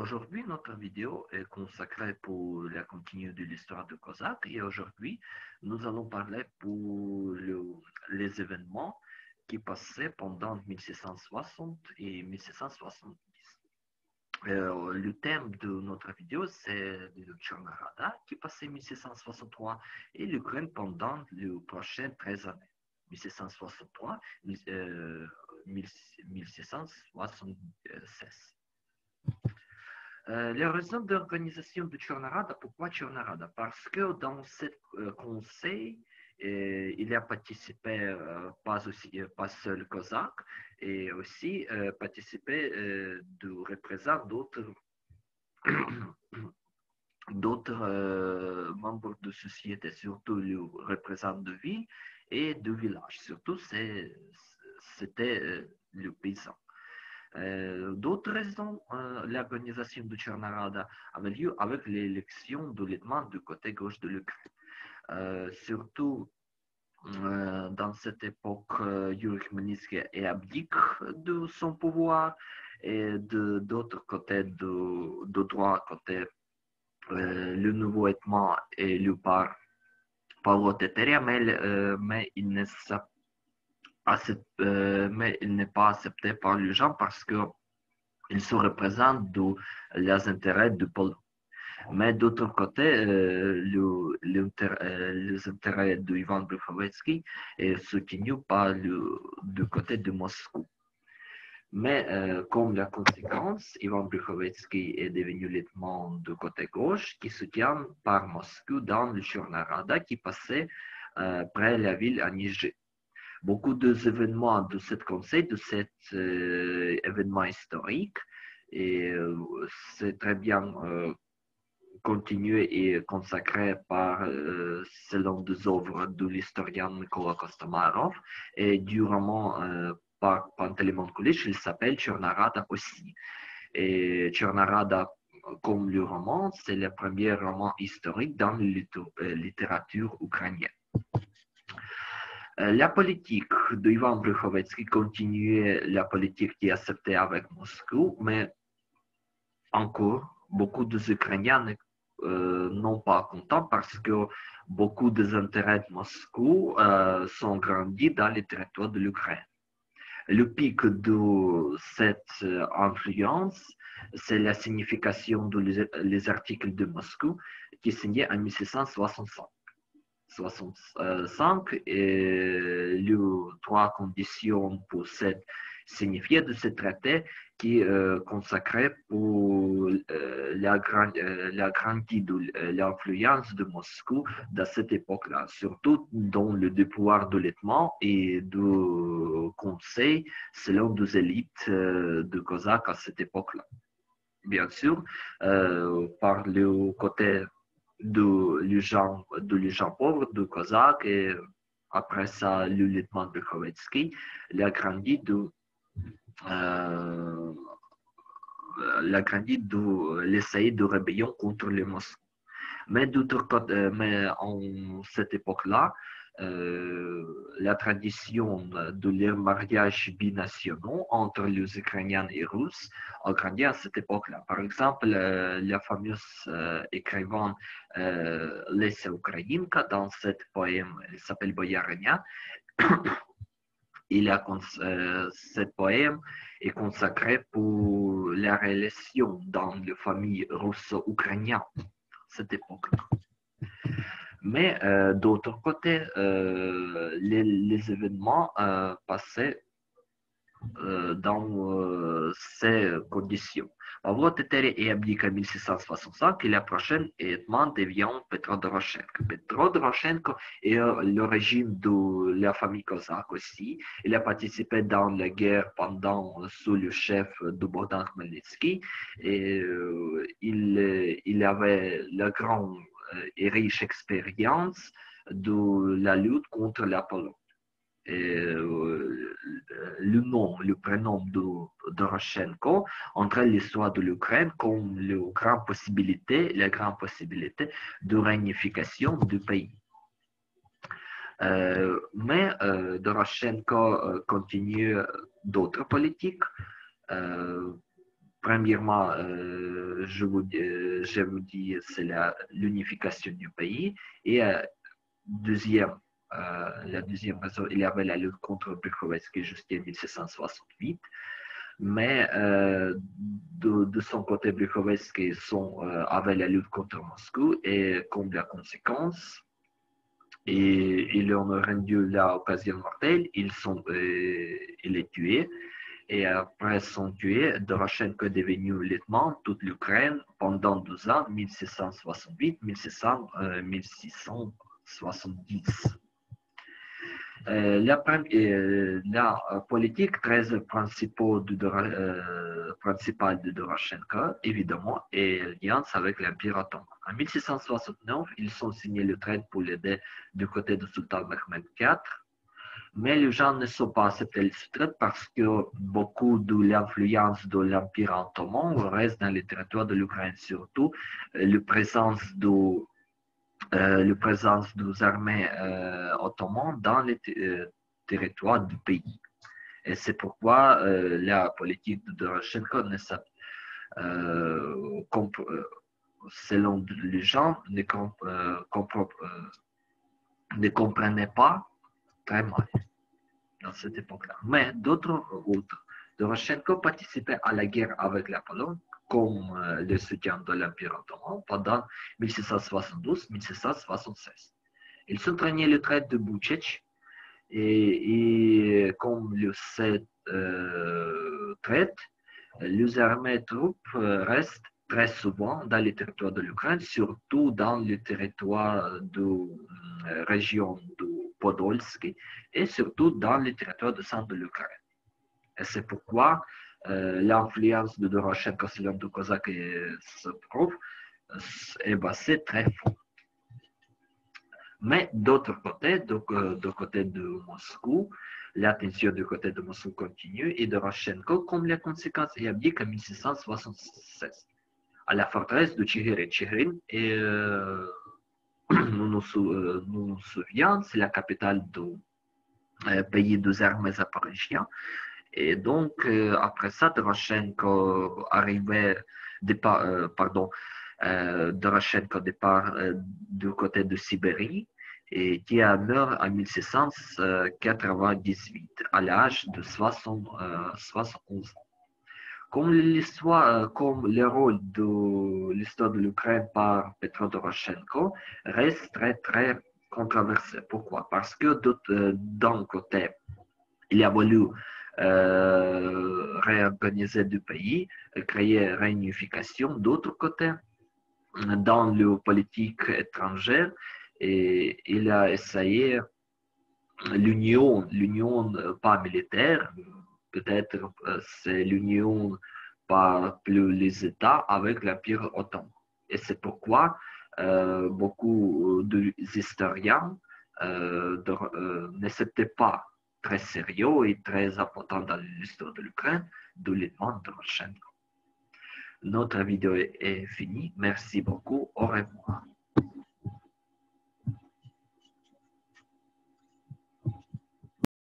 Aujourd'hui, notre vidéo est consacrée pour la continuité de l'histoire de Cosaque et aujourd'hui, nous allons parler pour les événements qui passaient pendant 1660 et 1670. Le thème de notre vidéo, c'est le Tchernarada qui passait 1663 et l'Ukraine pendant les prochaines 13 années, 1663 1676. Les raisons d'organisation de Tchernarada, pourquoi Tchernarada? Parce que dans ce conseil, il a participé pas seul Cosaque, et aussi participé de représentants d'autres membres de société, surtout les représentants de ville et de village. Surtout, c'était le paysan. D'autres raisons, l'organisation de Tchernarada avait lieu avec l'élection de l'Etman du côté gauche de l'Ukraine. Surtout dans cette époque, Yuri Khmelnytsky abdique de son pouvoir et d'autre côté, de droit côté, le nouveau Etman est élu par Pavlo Teteria, mais il ne mais il n'est pas accepté par les gens parce qu'il se représente les intérêts du peuple. Mais d'autre côté, les intérêts d'Ivan Brukhovetsky est soutenu par du côté de Moscou. Mais comme la conséquence, Ivan Brukhovetsky est devenu lieutenant du côté gauche qui soutient par Moscou dans le Tchernarada qui passait près de la ville à Niger. Beaucoup d'événements de ce conseil, de cet événement historique, et c'est très bien continué et consacré selon des œuvres de l'historien Nicolas Kostomarov et du roman par Pantelimon Kulich, il s'appelle Tchernarada aussi. Et Tchernarada, comme le roman, c'est le premier roman historique dans la littérature ukrainienne. La politique d'Ivan Brukhovetsky continuait la politique qui est acceptée avec Moscou, mais encore, beaucoup d'Ukrainiens non pas contents parce que beaucoup des intérêts de Moscou sont grandis dans les territoires de l'Ukraine. Le pic de cette influence, c'est la signification des articles de Moscou qui signaient en 1665. 65 et les trois conditions pour signifier de ce traité qui consacrait pour la grandie de l'influence de Moscou dans cette époque-là, surtout dans le déploiement de l'Etman et du conseil selon des élites de Cosaques à cette époque-là. Bien sûr, par le côté les gens pauvres, de Cosaques, et après ça, le lieutenant Brukhovetsky, il a grandi l'essayer de rébellion contre les Moscou. Mais d'autre côté, mais en cette époque-là, la tradition de les mariages binationaux entre les Ukrainiens et Russes a grandi à cette époque-là. Par exemple, la fameuse écrivaine Lesia Ukrainka, dans cette poème, elle s'appelle Boyarania, ce poème est consacré pour la relation dans les familles russo-ukrainiennes à cette époque-là. Mais d'autre côté, les événements passaient dans ces conditions. Pavlo Teteria est abdiqué en 1665 et la prochaine Hetman devient Petro Doroshenko. Petro Doroshenko est le régime de la famille cosaque aussi. Il a participé dans la guerre sous le chef de Bogdan Khmelnytsky et il avait la grande et riche expérience de la lutte contre la Pologne. Le prénom de Doroshenko entre l'histoire de l'Ukraine comme la grande possibilité de réunification du pays. Mais Doroshenko continue d'autres politiques. Premièrement, je vous dis, c'est l'unification du pays. Et deuxième, la deuxième raison, il y avait la lutte contre Brukhovetsky jusqu'en 1768. Mais de son côté, Brukhovetsky avait la lutte contre Moscou et comme la conséquence, et ils ont rendu l'occasion mortelle, il est tué. Et après son tué, Doroshenko est devenu lieutenant de toute l'Ukraine pendant 12 ans, 1668-1670. La politique très principale de Doroshenko, évidemment, est l'alliance avec l'Empire ottoman. En 1669, ils ont signé le traité pour l'aider du côté de Sultan Mehmed IV, mais les gens ne sont pas acceptés ce traité parce que beaucoup de l'influence de l'Empire ottoman reste dans les territoires de l'Ukraine, surtout la présence des armées ottomanes dans les territoires du pays. Et c'est pourquoi la politique de Doroshenko, selon les gens, ne comprenait pas très mal dans cette époque-là. Mais d'autres, Doroshenko participait à la guerre avec la Pologne comme le soutien de l'Empire ottoman pendant 1672-1676. Il s'entraînait le traité de Bouchech et comme le traite, les armées et troupes restent très souvent dans les territoires de l'Ukraine, surtout dans les territoires de région de Podolsk et surtout dans les territoires de centre de l'Ukraine. Et c'est pourquoi l'influence de Doroshenko sur de Kozak et Soprov est basée très fort. Mais d'autre côté, du côté de Moscou, l'attention du côté de Moscou continue et Doroshenko, comme la conséquence, il abdique en 1676 à la forteresse de Tchigirin. Et nous nous souvenons, c'est la capitale du pays des armées zaporigiens. Et donc, après ça, Doroshenko arrivait, Doroshenko départ du côté de Sibérie et qui a meurt en 1698 à l'âge de 71 ans. Comme le rôle de l'histoire de l'Ukraine par Petro Doroshenko reste très, très controversé. Pourquoi? Parce que d'un côté, il a voulu réorganiser le pays, créer réunification. D'autre côté, dans la politique étrangère, et il a essayé l'union pas militaire, peut-être c'est l'union par plus les États avec l'Empire ottoman. Et c'est pourquoi beaucoup d'historiens n'étaient pas très sérieux et très importants dans l'histoire de l'Ukraine, de l'élément de Doroshenko. Notre vidéo est finie. Merci beaucoup. Au revoir.